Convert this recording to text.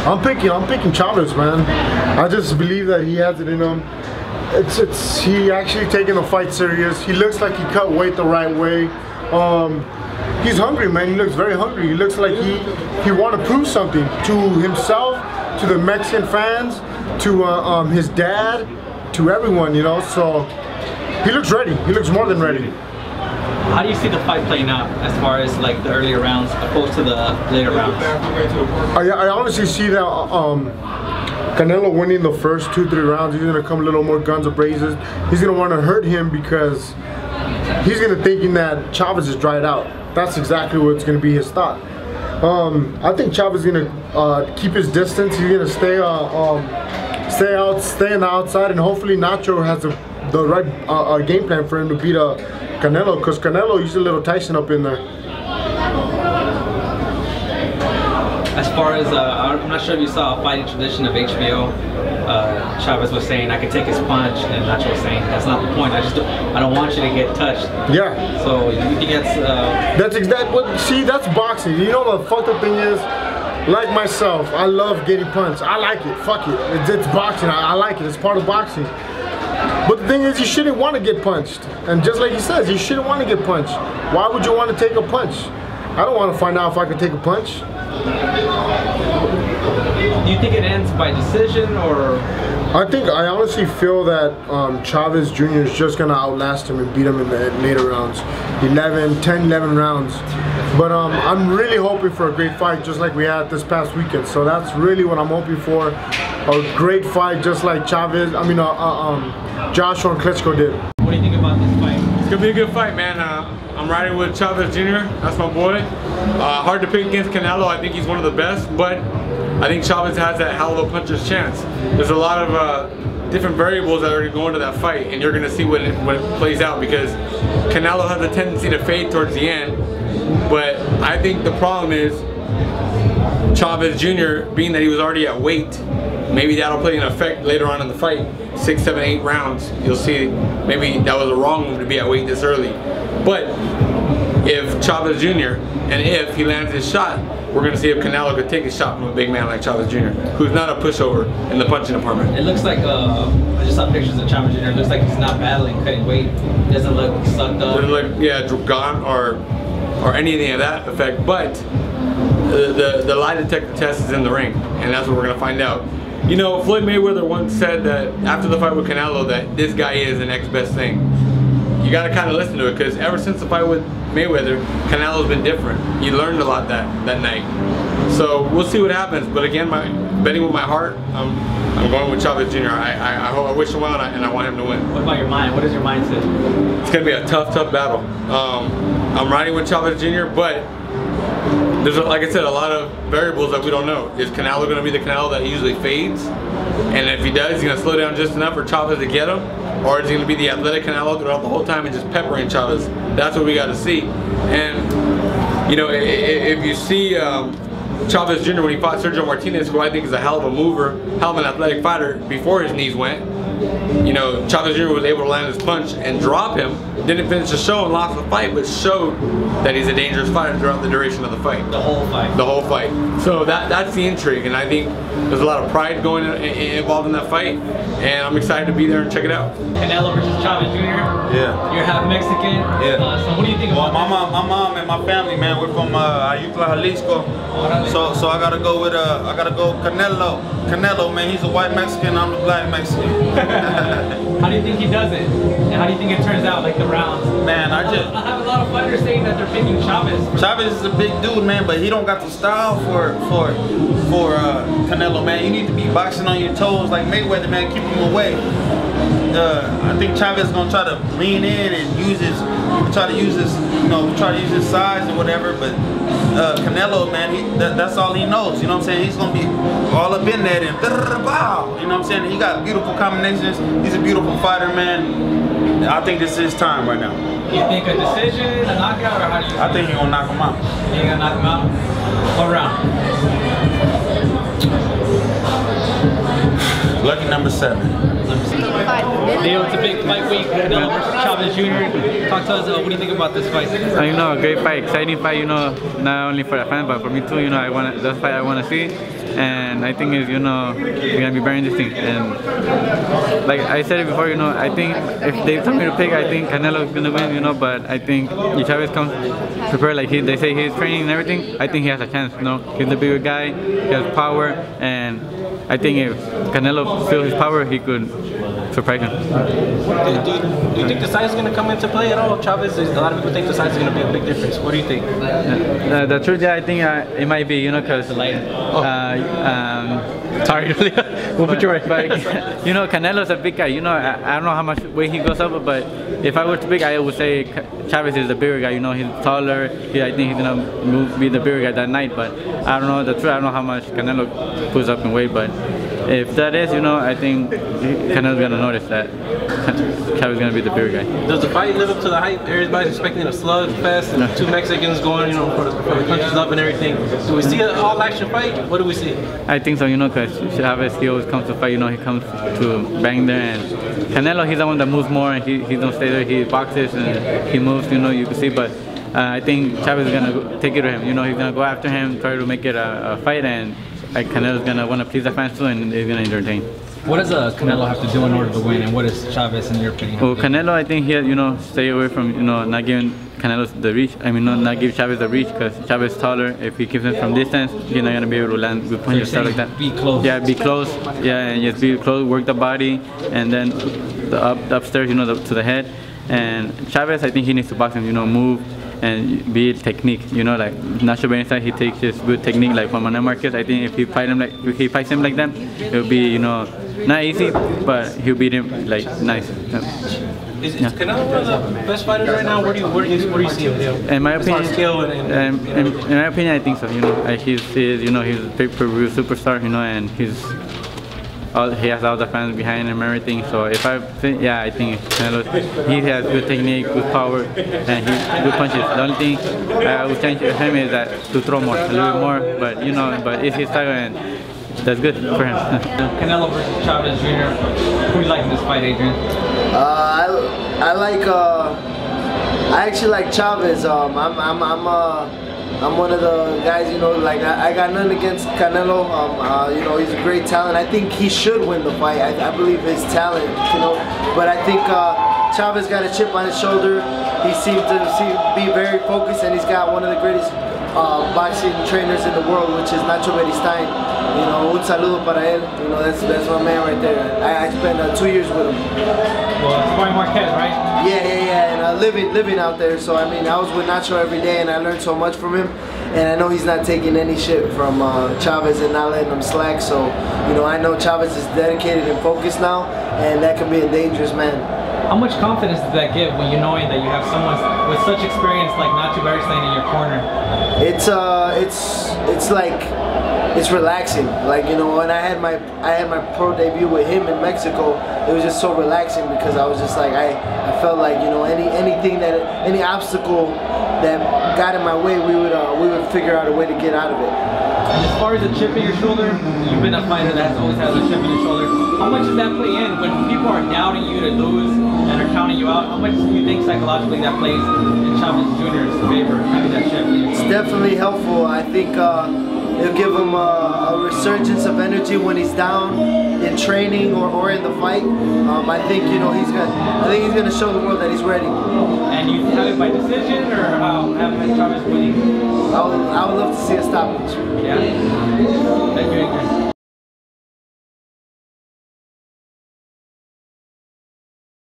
I'm picking Chavez, man. I just believe that he has it in him. He actually taking the fight serious. He looks like he cut weight the right way. He's hungry, man. He looks very hungry. He looks like he want to prove something to himself, to the Mexican fans, to his dad, to everyone, you know. So he looks ready. He looks more than ready. How do you see the fight playing out as far as like the earlier rounds opposed to the later rounds? I honestly see that Canelo winning the first 2-3 rounds. He's gonna come a little more guns blazing. He's gonna want to hurt him because he's gonna thinking that Chavez is dried out. That's exactly what's gonna be his thought. I think Chavez is gonna keep his distance. He's gonna stay on the outside, and hopefully Nacho has the right game plan for him to beat Canelo, because Canelo, he's a little Tyson up in there. As far as, I'm not sure if you saw a fighting tradition of HBO, Chavez was saying, I can take his punch, and Nacho was saying, that's not the point, I don't want you to get touched. Yeah. So you think that's exactly, see, that's boxing. You know the fucked up thing is, like myself, I love getting punched. I like it, fuck it. It's boxing, I like it, it's part of boxing. But the thing is, you shouldn't want to get punched. And just like he says, you shouldn't want to get punched. Why would you want to take a punch? I don't want to find out if I can take a punch. Do you think it ends by decision, or? I honestly feel that Chavez Jr. is just going to outlast him and beat him in the later rounds. 10-11 rounds. But I'm really hoping for a great fight just like we had this past weekend. So that's really what I'm hoping for. A great fight just like Chavez, Joshua and Klitschko did. What do you think about this fight? It's going to be a good fight, man. I'm riding with Chavez Jr. That's my boy. Hard to pick against Canelo. I think he's one of the best, but I think Chavez has that hell of a puncher's chance. There's a lot of different variables that are going to that fight, and you're going to see when it plays out, because Canelo has a tendency to fade towards the end. But I think the problem is Chavez Jr., being that he was already at weight, maybe that'll play an effect later on in the fight. 6, 7, 8 rounds, you'll see maybe that was a wrong move to be at weight this early. But if Chavez Jr., and if he lands his shot, we're going to see if Canelo could take a shot from a big man like Chavez Jr., who's not a pushover in the punching department. It looks like, I just saw pictures of Chavez Jr., it looks like he's not battling, cutting weight. It doesn't look sucked up. Doesn't look, yeah, gone or anything of that effect, but the lie detector test is in the ring, and that's what we're going to find out. You know, Floyd Mayweather once said that after the fight with Canelo that this guy is the next best thing. You got to kind of listen to it, because ever since the fight with Mayweather, Canelo's been different. He learned a lot that night. So we'll see what happens. But again, betting with my heart, I'm going with Chavez Jr. I wish him well, and I want him to win. What about your mind? What is your mindset? It's going to be a tough battle. I'm riding with Chavez Jr., but there's, like I said, a lot of variables that we don't know. Is Canelo going to be the Canelo that usually fades? And if he does, he's going to slow down just enough for Chavez to get him? Or is he going to be the athletic Canelo throughout the whole time and just peppering Chavez? That's what we got to see. And, you know, if you see Chavez Jr. when he fought Sergio Martinez, who I think is a hell of a mover, hell of an athletic fighter before his knees went, you know, Chavez Jr. was able to land his punch and drop him. Didn't finish the show and lost the fight, but showed that he's a dangerous fighter throughout the duration of the fight. The whole fight. The whole fight. So that's the intrigue, and I think there's a lot of pride involved in that fight, and I'm excited to be there and check it out. Canelo versus Chavez Jr. Yeah. You're half Mexican. Yeah. So what do you think about my mom and my family, man, we're from Ayutla, Jalisco. So I gotta go with Canelo. Canelo, man, he's a white Mexican, I'm a black Mexican. How do you think he does it? And how do you think it turns out, like the rounds? Man, I have a lot of fighters saying that they're picking Chavez. Chavez is a big dude, man, but he don't got the style for Canelo, man. You need to be boxing on your toes like Mayweather, man. Keep him away. I think Chavez is gonna try to lean in and try to use his size or whatever, but Canelo, man, that's all he knows. You know what I'm saying? He's gonna be all up in that and bow. You know what I'm saying? He got beautiful combinations. He's a beautiful fighter, man. I think this is his time right now. You think a decision, a knockout, or how do you? I think he's gonna knock him out. You gonna knock him out? What round? Lucky number 7. Leo, it's a big fight week. Canelo versus Chavez Jr. Talk to us. What do you think about this fight? You know, a great fight, exciting fight. You know, not only for the fans but for me too. You know, that's the fight I want to see. and I think it's gonna be very interesting. And like I said it before, I think if they tell me to pick, I think Canelo is gonna win, but I think if Chavez comes prepared, like they say he's training and everything, I think he has a chance. He's a bigger guy, he has power, and I think if Canelo feels his power, he could surprise him. Do you think the size is going to come into play at all? Chavez, a lot of people think the size is going to be a big difference. What do you think? The truth, I think it might be, because sorry, we'll put you right. But Canelo's a big guy. I don't know how much weight he goes up, but if I were to pick, I would say Chavez is the bigger guy. He's taller. I think he's gonna be the bigger guy that night. But I don't know the truth. I don't know how much Canelo puts up in weight, but if that is, I think Canelo's gonna notice that Chavez is gonna be the bigger guy. Does the fight live up to the hype? Everybody's expecting a slugfest and two Mexicans going, for the country's love and everything. Do we see an all-action fight? What do we see? I think so, because Chavez, he always comes to fight. He comes to bang there, and Canelo, he's the one that moves more, and he don't stay there. He boxes and he moves. You can see, but. I think Chavez is gonna take it to him. He's gonna go after him, try to make it a fight, and Canelo's gonna want to please the fans too, and he's gonna entertain. What does Canelo have to do in order to win, and what is Chavez in your opinion? Well, Canelo, I think he has, stay away from not giving Canelo the reach. I mean, not give Chavez the reach, because Chavez is taller. If he keeps him from distance, he's not gonna be able to land good punches, stuff like that. Be close. Yeah, be close. Yeah, and just be close. Work the body, and then the upstairs, to the head. And Chavez, I think he needs to box him. Move. And be technique, like Nacho Benitez, he takes just good technique like Juan Manuel Marquez. I think if he fights him like that, it'll be not easy, but he'll beat him like nice. Is Canelo one of the best fighters right now? Where do you see him? In my opinion, in my opinion, I think so. He's a pay-per-view superstar. And he has all the fans behind him and everything. So I think Canelo, he has good technique, good power, and good punches. The only thing I would change for him is that to throw more, a little bit more. But but it's his style, and that's good for him. Canelo versus Chavez Jr. Who do you like in this fight, Adrian? I actually like Chavez. I'm one of the guys, I got nothing against Canelo. He's a great talent. I think he should win the fight. I believe his talent, But I think Chavez got a chip on his shoulder. He seemed to be very focused, and he's got one of the greatest boxing trainers in the world, which is Nacho Benitez. Un saludo para él. That's my man right there. I spent 2 years with him. Well, Juan Marquez, right? Yeah, and living out there. So I was with Nacho every day, and I learned so much from him. And I know he's not taking any shit from Chavez and not letting him slack. So I know Chavez is dedicated and focused now, and that can be a dangerous man. How much confidence does that give when knowing that you have someone with such experience like Nacho Benitez in your corner? It's relaxing. When I had my pro debut with him in Mexico, it was just so relaxing because I was just like I felt like any obstacle that got in my way, we would figure out a way to get out of it. And as far as the chip in your shoulder, you've been a fighter that always has a chip in your shoulder. How much does that play in when people are doubting you to lose and are counting you out? How much do you think psychologically that plays in Chavez Jr.'s favor, having that chip? It's definitely helpful. I think it'll give him a resurgence of energy when he's down in training or in the fight. I think he's gonna show the world that he's ready. And you have it by decision, or have Chavez winning? I would love to see a stoppage. Yeah. Thank you, Adrian.